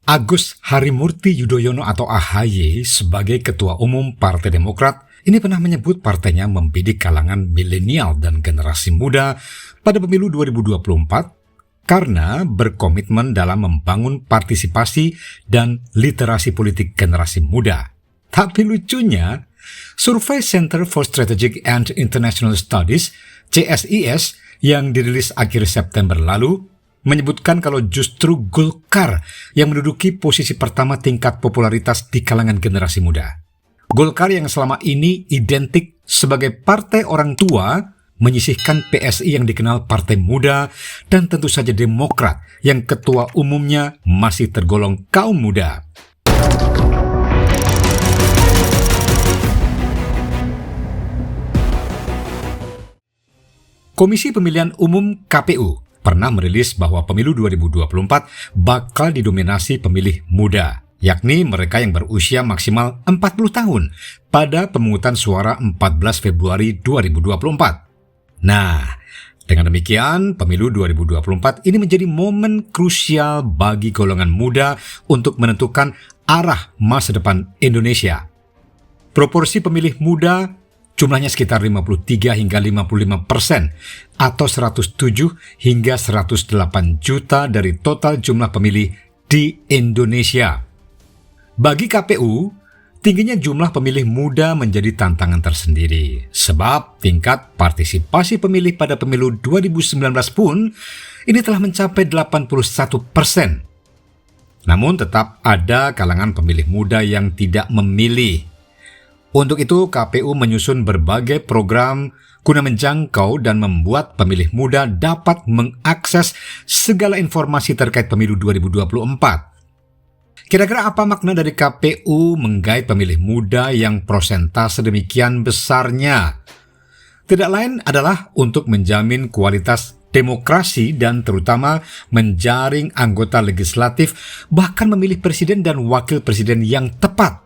Agus Harimurti Yudhoyono atau AHY sebagai Ketua Umum Partai Demokrat ini pernah menyebut partainya membidik kalangan milenial dan generasi muda pada pemilu 2024 karena berkomitmen dalam membangun partisipasi dan literasi politik generasi muda. Tapi lucunya, survei Center for Strategic and International Studies (CSIS) yang dirilis akhir September lalu menyebutkan kalau justru Golkar yang menduduki posisi pertama tingkat popularitas di kalangan generasi muda. Golkar yang selama ini identik sebagai partai orang tua menyisihkan PSI yang dikenal partai muda dan tentu saja Demokrat yang ketua umumnya masih tergolong kaum muda. Komisi Pemilihan Umum KPU pernah merilis bahwa pemilu 2024 bakal didominasi pemilih muda, yakni mereka yang berusia maksimal 40 tahun pada pemungutan suara 14 Februari 2024. Nah, dengan demikian, pemilu 2024 ini menjadi momen krusial bagi golongan muda untuk menentukan arah masa depan Indonesia. Proporsi pemilih muda jumlahnya sekitar 53 hingga 55% atau 107 hingga 108 juta dari total jumlah pemilih di Indonesia. Bagi KPU, tingginya jumlah pemilih muda menjadi tantangan tersendiri sebab tingkat partisipasi pemilih pada pemilu 2019 pun ini telah mencapai 81%. Namun tetap ada kalangan pemilih muda yang tidak memilih. Untuk itu, KPU menyusun berbagai program guna menjangkau dan membuat pemilih muda dapat mengakses segala informasi terkait pemilu 2024. Kira-kira apa makna dari KPU menggait pemilih muda yang prosentase demikian besarnya? Tidak lain adalah untuk menjamin kualitas demokrasi dan terutama menjaring anggota legislatif bahkan memilih presiden dan wakil presiden yang tepat.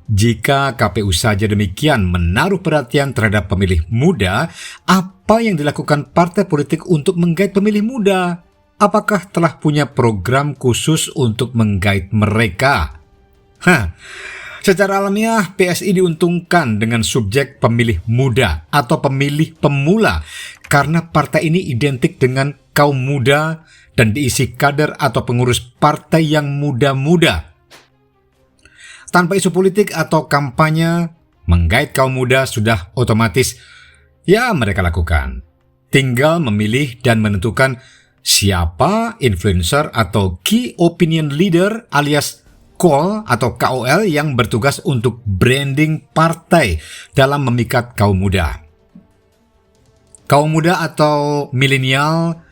Jika KPU saja demikian menaruh perhatian terhadap pemilih muda, apa yang dilakukan partai politik untuk menggait pemilih muda? Apakah telah punya program khusus untuk menggait mereka? Secara alamiah, PSI diuntungkan dengan subjek pemilih muda atau pemilih pemula karena partai ini identik dengan kaum muda dan diisi kader atau pengurus partai yang muda-muda. Tanpa isu politik atau kampanye, menggait kaum muda sudah otomatis ya mereka lakukan. Tinggal memilih dan menentukan siapa influencer atau key opinion leader alias KOL atau KOL yang bertugas untuk branding partai dalam memikat kaum muda. Kaum muda atau milenial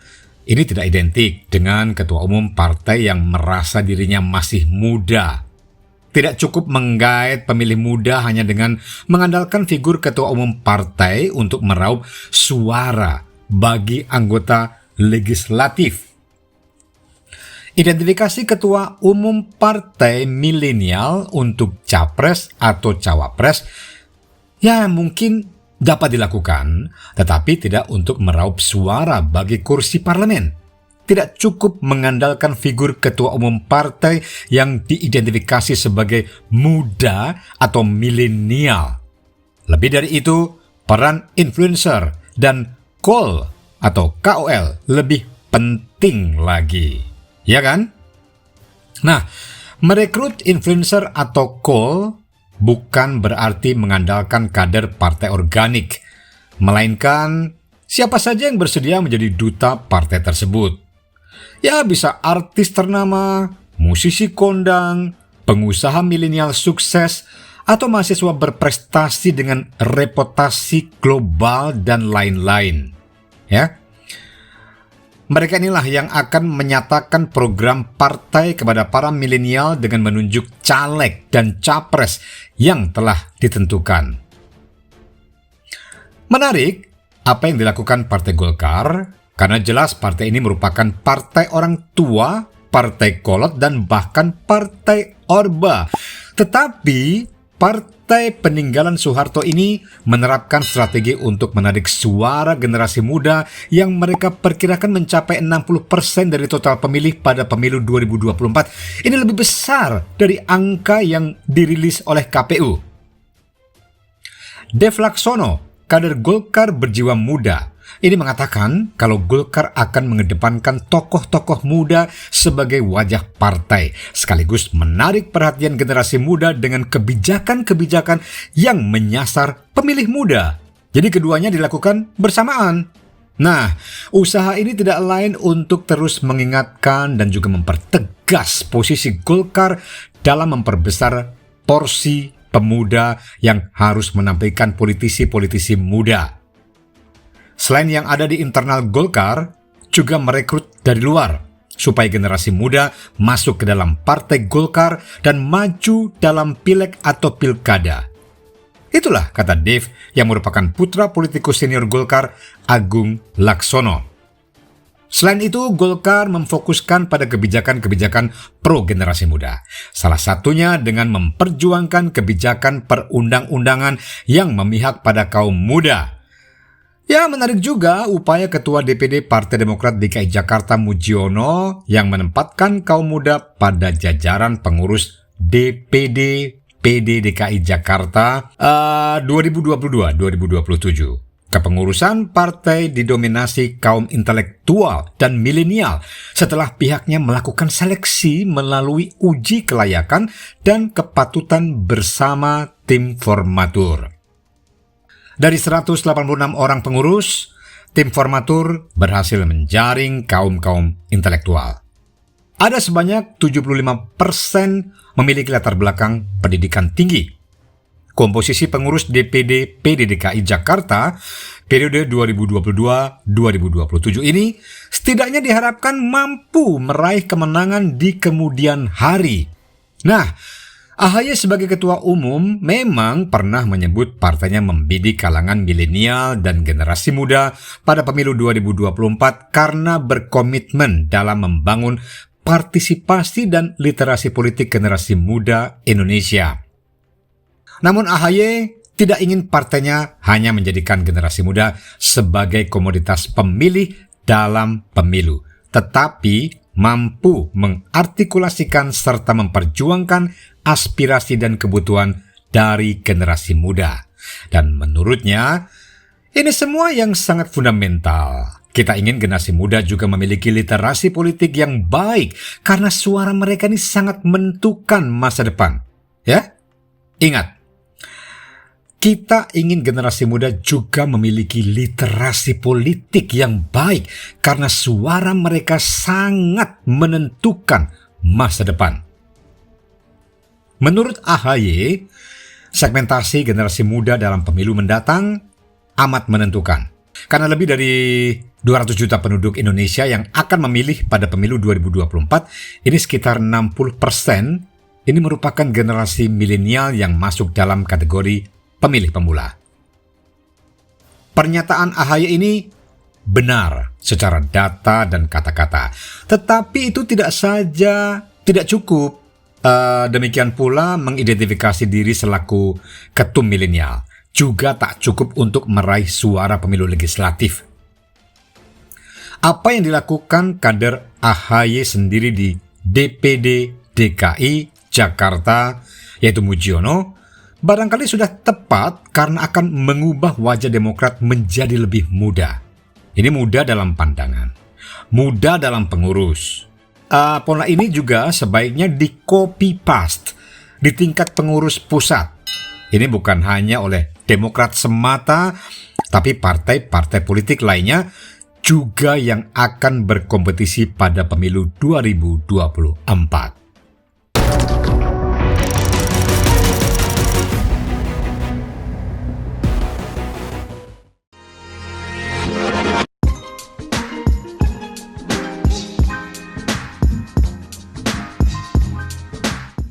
ini tidak identik dengan ketua umum partai yang merasa dirinya masih muda. Tidak cukup menggait pemilih muda hanya dengan mengandalkan figur ketua umum partai untuk meraup suara bagi anggota legislatif. Identifikasi ketua umum partai milenial untuk capres atau cawapres ya mungkin dapat dilakukan, tetapi tidak untuk meraup suara bagi kursi parlemen. Tidak cukup mengandalkan figur ketua umum partai yang diidentifikasi sebagai muda atau milenial. Lebih dari itu, peran influencer dan KOL atau KOL lebih penting lagi. Ya kan? Nah, merekrut influencer atau KOL bukan berarti mengandalkan kader partai organik, melainkan siapa saja yang bersedia menjadi duta partai tersebut. Ya bisa artis ternama, musisi kondang, pengusaha milenial sukses, atau mahasiswa berprestasi dengan reputasi global dan lain-lain. Ya, mereka inilah yang akan menyatakan program partai kepada para milenial dengan menunjuk caleg dan capres yang telah ditentukan. Menarik apa yang dilakukan Partai Golkar, karena jelas partai ini merupakan partai orang tua, partai kolot, dan bahkan partai orba. Tetapi Partai peninggalan Soeharto ini menerapkan strategi untuk menarik suara generasi muda yang mereka perkirakan mencapai 60% dari total pemilih pada pemilu 2024. Ini lebih besar dari angka yang dirilis oleh KPU. Dev Laksono, kader Golkar berjiwa muda, ini mengatakan kalau Golkar akan mengedepankan tokoh-tokoh muda sebagai wajah partai, sekaligus menarik perhatian generasi muda dengan kebijakan-kebijakan yang menyasar pemilih muda. Jadi keduanya dilakukan bersamaan. Nah, usaha ini tidak lain untuk terus mengingatkan dan juga mempertegas posisi Golkar dalam memperbesar porsi pemuda yang harus menampilkan politisi-politisi muda. Selain yang ada di internal Golkar, juga merekrut dari luar, supaya generasi muda masuk ke dalam partai Golkar dan maju dalam pileg atau pilkada. Itulah kata Dev yang merupakan putra politikus senior Golkar, Agung Laksono. Selain itu, Golkar memfokuskan pada kebijakan-kebijakan pro generasi muda. Salah satunya dengan memperjuangkan kebijakan perundang-undangan yang memihak pada kaum muda. Ya, menarik juga upaya Ketua DPD Partai Demokrat DKI Jakarta Mujiono yang menempatkan kaum muda pada jajaran pengurus DPD PD DKI Jakarta 2022-2027. Kepengurusan partai didominasi kaum intelektual dan milenial setelah pihaknya melakukan seleksi melalui uji kelayakan dan kepatutan bersama tim formatur. Dari 186 orang pengurus, tim formatur berhasil menjaring kaum-kaum intelektual. Ada sebanyak 75% memiliki latar belakang pendidikan tinggi. Komposisi pengurus DPD PD DKI Jakarta periode 2022-2027 ini setidaknya diharapkan mampu meraih kemenangan di kemudian hari. Nah, AHY sebagai ketua umum memang pernah menyebut partainya membidik kalangan milenial dan generasi muda pada pemilu 2024 karena berkomitmen dalam membangun partisipasi dan literasi politik generasi muda Indonesia. Namun AHY tidak ingin partainya hanya menjadikan generasi muda sebagai komoditas pemilih dalam pemilu, tetapi mampu mengartikulasikan serta memperjuangkan aspirasi dan kebutuhan dari generasi muda. Dan menurutnya, ini semua yang sangat fundamental. Kita ingin generasi muda juga memiliki literasi politik yang baik karena suara mereka ini sangat menentukan masa depan. Ya, ingat, kita ingin generasi muda juga memiliki literasi politik yang baik karena suara mereka sangat menentukan masa depan. Menurut AHY, segmentasi generasi muda dalam pemilu mendatang amat menentukan. Karena lebih dari 200 juta penduduk Indonesia yang akan memilih pada pemilu 2024, ini sekitar 60% ini merupakan generasi milenial yang masuk dalam kategori pemilih pemula. Pernyataan AHY ini benar secara data dan kata-kata, tetapi itu tidak cukup. Demikian pula mengidentifikasi diri selaku ketum milenial juga tak cukup untuk meraih suara pemilu legislatif. Apa yang dilakukan kader AHY sendiri di DPD DKI Jakarta, yaitu Mujiono, barangkali sudah tepat karena akan mengubah wajah Demokrat menjadi lebih muda. Ini muda dalam pandangan, muda dalam pengurus. Pola ini juga sebaiknya di copy paste di tingkat pengurus pusat. Ini bukan hanya oleh Demokrat semata, tapi partai-partai politik lainnya juga yang akan berkompetisi pada pemilu 2024.